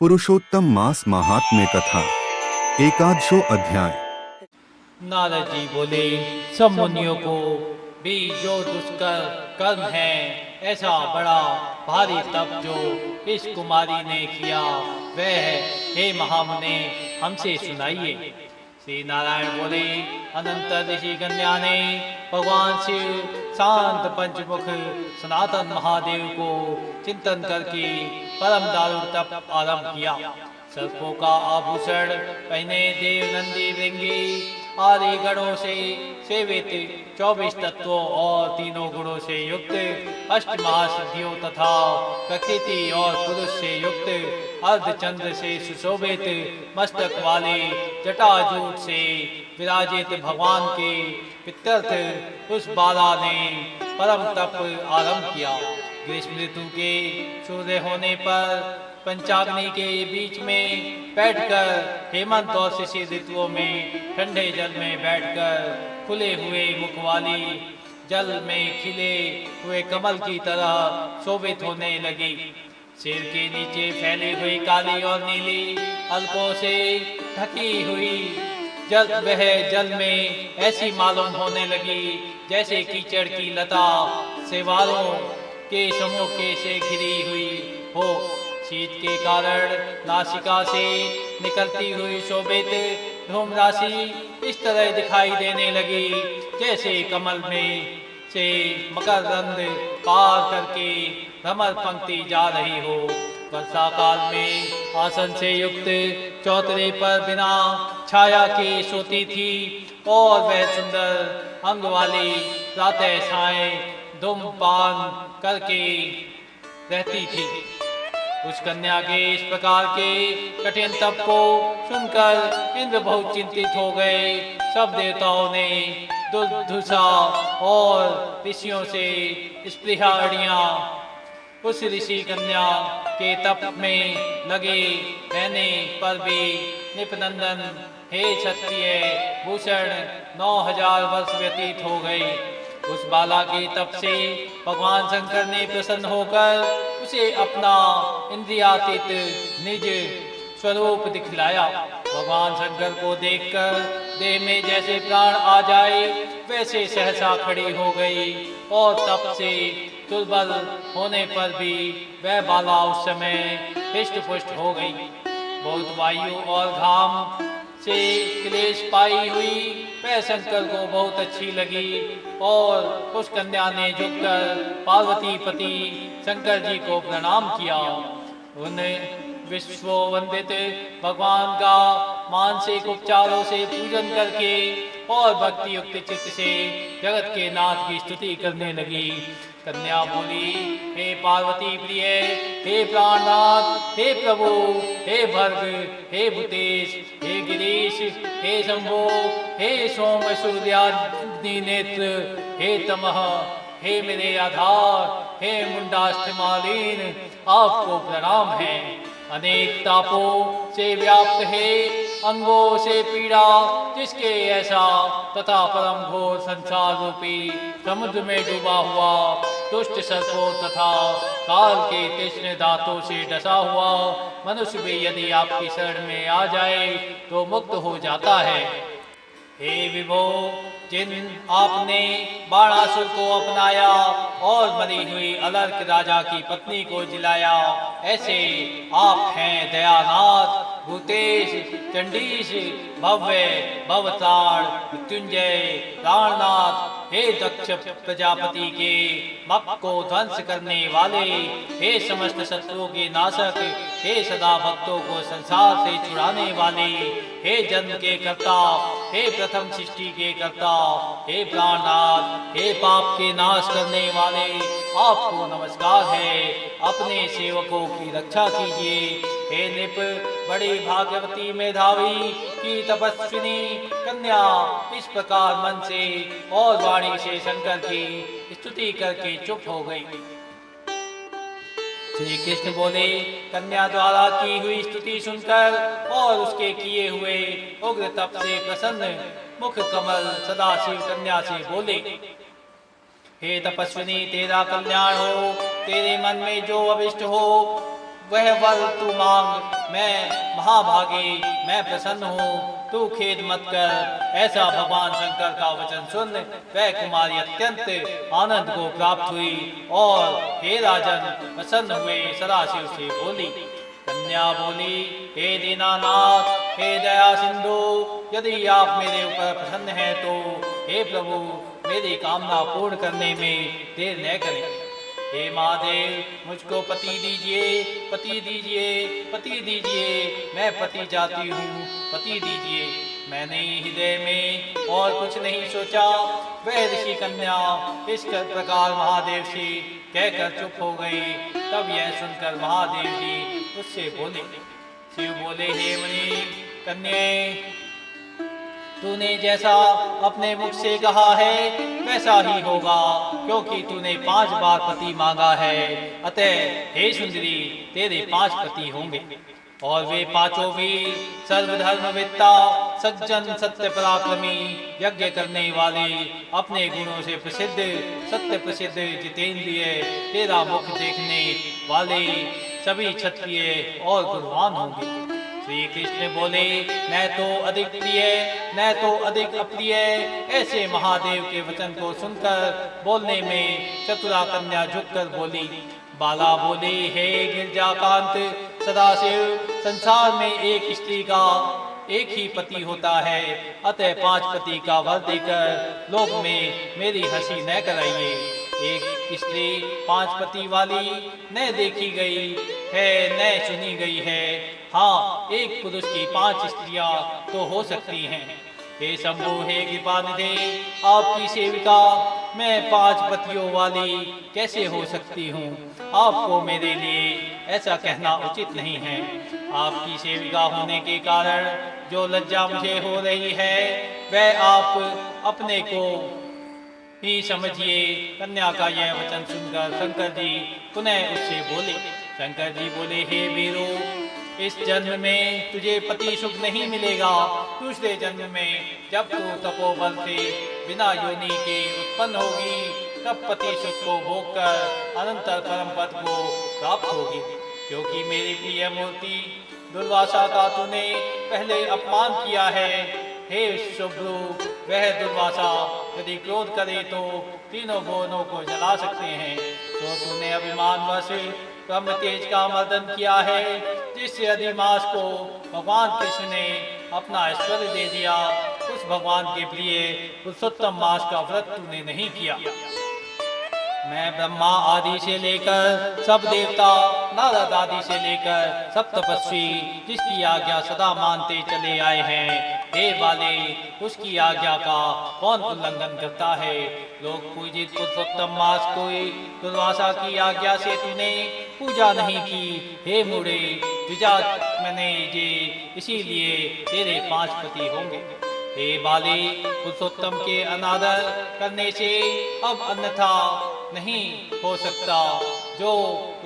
पुरुषोत्तम मास महात्म्य कथा एकादशो अध्याय। नारद जी बोले, सब मुनियों को भी जो दुष्कर कर्म है, ऐसा बड़ा भारी तप जो इस कुमारी ने किया वह है, हे महामुने हमसे सुनाइए। श्री नारायण बोले, अनंत ऋषि कन्या ने भगवान शिव शांत पंचमुख सनातन महादेव को चिंतन करके परम दारुण तप आरंभ किया। सर्पों का आभूषण पहने देव नंदी भृंगी आदि गणों से सेवित 24 तत्वों और तीनों गुणों से युक्त अष्ट महासिद्धियों तथा प्रकृति और पुरुष से युक्त अर्धचंद्र से सुशोभित मस्तक वाले जटाजूट से विराजित भगवान के पितृर्थ उस बाला ने परम तप आरंभ किया। ग्रीष्म ऋतु के सूर्य होने पर पंचाग्नि के बीच में बैठकर हेमंत और शिशिर ऋतुओं में ठंडे जल में बैठकर खुले हुए मुख वाली जल में खिले हुए कमल की तरह शोभित होने लगी। सिर के नीचे फैली हुई काली और नीली अलकों से ढकी हुई वह जल में ऐसी मालूम होने लगी जैसे कीचड़ की लता सेवालों के समूह के से घिरी हुई हो। शीत के कारण नासिका से निकलती हुई शोभित धूम राशि इस तरह दिखाई देने लगी जैसे कमल में से मकरंद पार करके भ्रमर पंक्ति जा रही हो। वर्षा काल में आसन से युक्त चौतरे पर बिना छाया के सोती थी और वह सुंदर अंग वाली प्रातः साय धूमपान करके रहती थी। उस कन्या के इस प्रकार के कठिन तप को सुनकर इंद्र बहुत चिंतित हो गए। सब देवताओं ने दुर्धुषा और ऋषियों से स्पृहाड़ियां उस ऋषि कन्या के तप में लगे रहने पर भी निपनंदन हे क्षत्रिय भूषण 9000 वर्ष व्यतीत हो गए। उस बाला के तप से भगवान शंकर ने प्रसन्न होकर उसे अपना इंद्रियातीत निज स्वरूप दिखलाया। भगवान शंकर को देखकर देह में जैसे प्राण आ जाए वैसे सहसा खड़ी हो गई और तप से दुर्बल होने पर भी वह बाला उस समय हृष्ट पुष्ट हो गई। बहुत वायु और घाम से क्लेश पाई हुई वह शंकर को बहुत अच्छी लगी और उस कन्या ने झुककर पार्वती पति शंकर जी को प्रणाम किया। उन्हें विश्व वंदित भगवान का मानसिक उपचारों से पूजन करके और भक्ति युक्त चित्त से जगत के नाथ की स्तुति करने लगी। कन्या बोली, हे पार्वती प्रिय, हे प्राणनाथ, हे प्रभु, हे भर्ग, हे भूतेश, हे गिरीश, हे शंभो, हे सोम सूर्याग्नि नेत्र, हे तमः, हे मेरे आधार, हे मुंडाष्टमालीन, आपको प्रणाम है। अनेक तापों से व्याप्त है अंगों से पीड़ा जिसके ऐसा तथा परम घोर संसार रूपी समुद्र में डूबा हुआ दुष्ट सर्पों तथा काल के तीक्ष्ण दांतों से डसा हुआ मनुष्य भी यदि आपकी शरण में आ जाए तो मुक्त हो जाता है। हे विभो, जिन आपने बाणासुर को अपनाया और मरी हुई अलर्क राजा की पत्नी को जिलाया, ऐसे आप हैं दयानाथ, भूतेश, चंडीश, भव्य, भवतार, मृत्युंजय, प्राणनाथ, हे दक्ष प्रजापति के मप को ध्वंस करने वाले, हे समस्त शत्रुओं के नाशक, हे सदा भक्तों को संसार से छुड़ाने वाले, हे जन्म के कर्ता, हे प्रथम सृष्टि के कर्ता, हे प्राणनाथ, हे पाप के नाश करने वाले, आपको नमस्कार है। अपने सेवकों की रक्षा कीजिए। हे नृप, बड़ी भाग्यवती मेधावी की तपस्विनी कन्या इस प्रकार मन से और वाणी से शंकर की स्तुति करके चुप हो गई। श्री कृष्ण बोले, कन्या द्वारा की हुई स्तुति सुनकर और उसके किए हुए उग्र तप से प्रसन्न मुख कमल सदाशिव कन्या से बोले, हे तपस्विनी, तेरा कल्याण हो। तेरे मन में जो अभिष्ट हो वह वर तू मांग, मैं महाभागी, मैं प्रसन्न हूँ, तू खेद मत कर। ऐसा भगवान शंकर का वचन सुन वह कुमारी अत्यंत आनंद को प्राप्त हुई और हे राजन प्रसन्न हुए सदाशिव से बोली। कन्या बोली, हे दीनानाथ, हे दया सिंधु, यदि आप मेरे ऊपर प्रसन्न हैं तो हे प्रभु मेरी कामना पूर्ण करने में देर न करें। हे महादेव, मुझको पति दीजिए, पति दीजिए, पति दीजिए, मैं पति चाहती हूँ, पति दीजिए। मैंने हृदय में और कुछ नहीं सोचा। वह ऋषि कन्या इस प्रकार महादेव से कहकर चुप हो गई। तब यह सुनकर महादेव जी उससे बोले। शिव बोले, हे मुनि कन्या, तूने जैसा अपने मुख से कहा है वैसा ही होगा, क्योंकि तूने 5 बार पति मांगा है। अतः हे सुंदरी, तेरे 5 पति होंगे और वे 5 वीर सर्वधर्मवेत्ता, सज्जन, सत्य पराक्रमी, यज्ञ करने वाले, अपने गुणों से प्रसिद्ध, सत्य प्रसिद्ध, जितेंद्रिय, तेरा मुख देखने वाले सभी क्षत्रिय और गुणवान होंगे। श्री कृष्ण बोले, न तो अधिक प्रिय, न तो अधिक अप्रिय। ऐसे महादेव के वचन को सुनकर बोलने में चतुरा कन्या झुककर बोली। बाला बोले, हे गिरजाकांत सदाशिव, संसार में एक स्त्री का एक ही पति होता है, अतः 5 पति का वर देकर लोक में मेरी हंसी न कराइए। एक स्त्री 5 पति वाली न देखी गई है, न सुनी गई है। हाँ, एक पुरुष की 5 स्त्रियां तो हो सकती हैं। हे शंभु, हे कृपानिधे, आपकी सेविका मैं 5 पतियों वाली कैसे हो सकती हूँ? आपको मेरे लिए ऐसा कहना उचित नहीं है। आपकी सेविका होने के कारण जो लज्जा मुझे हो रही है वह आप अपने को ही समझिए। कन्या का यह वचन सुनकर शंकर जी पुनः उससे बोले। शंकर जी बोले, हे वीरो, इस जन्म में तुझे पति सुख नहीं मिलेगा। दूसरे जन्म में जब तू तपोबल से बिना योनि के उत्पन्न होगी तब पति सुख को भोग कर अनंतर परम पद को प्राप्त होगी। क्योंकि मेरी प्रिय मूर्ति दुर्वासा का तूने पहले अपमान किया है। हे शुभ्रु, वह दुर्वासा यदि क्रोध करे तो तीनों भुवनों को जला सकते हैं। तो तूने अभिमानवश ब्रह्म तेज का मर्दन किया है, जिससे अधिमास को भगवान कृष्ण ने अपना ऐश्वर्य दे दिया। उस भगवान के प्रिय पुरुषोत्तम मास का व्रत तूने नहीं किया। मैं ब्रह्मा आदि से लेकर सब देवता, नारद आदि से लेकर सब तपस्वी जिसकी आज्ञा सदा मानते चले आए हैं, देव वाले उसकी आज्ञा का कौन उल्लंघन करता है? लोग पूजित पुरुषोत्तम मास को दुर्वासा की आज्ञा से तूने पूजा नहीं की। हे मूढ़े, द्विजा मैंने जे इसीलिए तेरे 5 पति होंगे। हे बाले, पुरुषोत्तम के अनादर करने से अब अन्यथा नहीं हो सकता। जो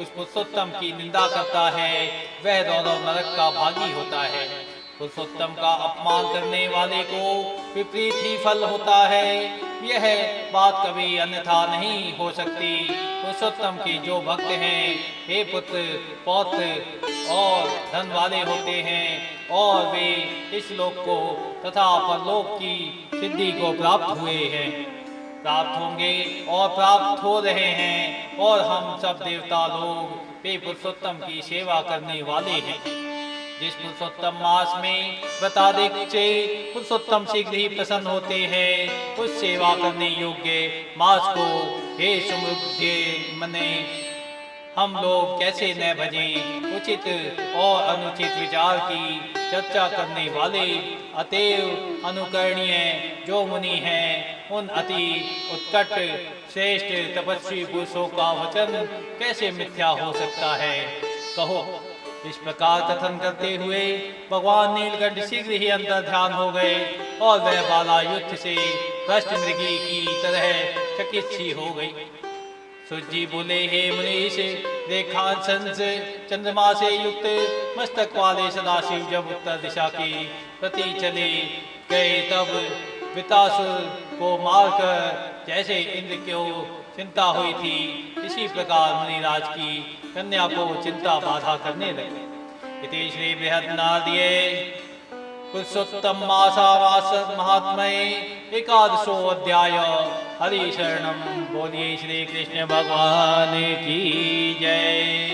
उस पुरुषोत्तम की निंदा करता है वह दोनों नरक का भागी होता है। पुरुषोत्तम का अपमान करने वाले को विपरीत ही फल होता है। यह बात कभी अन्यथा नहीं हो सकती। पुरुषोत्तम के जो भक्त हैं, हे पुत्र, पौत्र और धन वाले होते हैं और वे इस लोक को तथा परलोक की सिद्धि को प्राप्त हुए हैं, प्राप्त होंगे और प्राप्त हो रहे हैं। और हम सब देवता लोग वे पुरुषोत्तम की सेवा करने वाले हैं। जिस पुरुषोत्तम मास में व्रताधिक से पुरुषोत्तम शीघ्र ही प्रसन्न होते हैं, उस सेवा करने योग्य मास को हे सुमृद्ध मने हम लोग कैसे न भजें? उचित और अनुचित विचार की चर्चा करने वाले अतएव अनुकरणीय जो मुनि हैं, उन अति उत्कट श्रेष्ठ तपस्वी पुरुषों का वचन कैसे मिथ्या हो सकता है? कहो। इस प्रकार कथन करते हुए भगवान नीलकंठ शीघ्र ही अंतर ध्यान हो गए और वह बाला युद्ध से भ्रष्ट मृगी की तरह चकित सी हो गई। सूर्य बोले, हे मुनीश, रेखांश चंद्रमा से युक्त मस्तक वाले सदाशिव जब उत्तर दिशा की प्रति चले गए तब वितासुर को मारकर जैसे इंद्र को चिंता हुई थी, इसी प्रकार मुनिराज की कन्या को चिंता बाधा करने लगे। इति श्री बृहन्नारदीये पुरुषोत्तम मासावास महात्म्ये एकादशो अध्याय। हरि शरणम। बोलिए श्री कृष्ण भगवान की जय।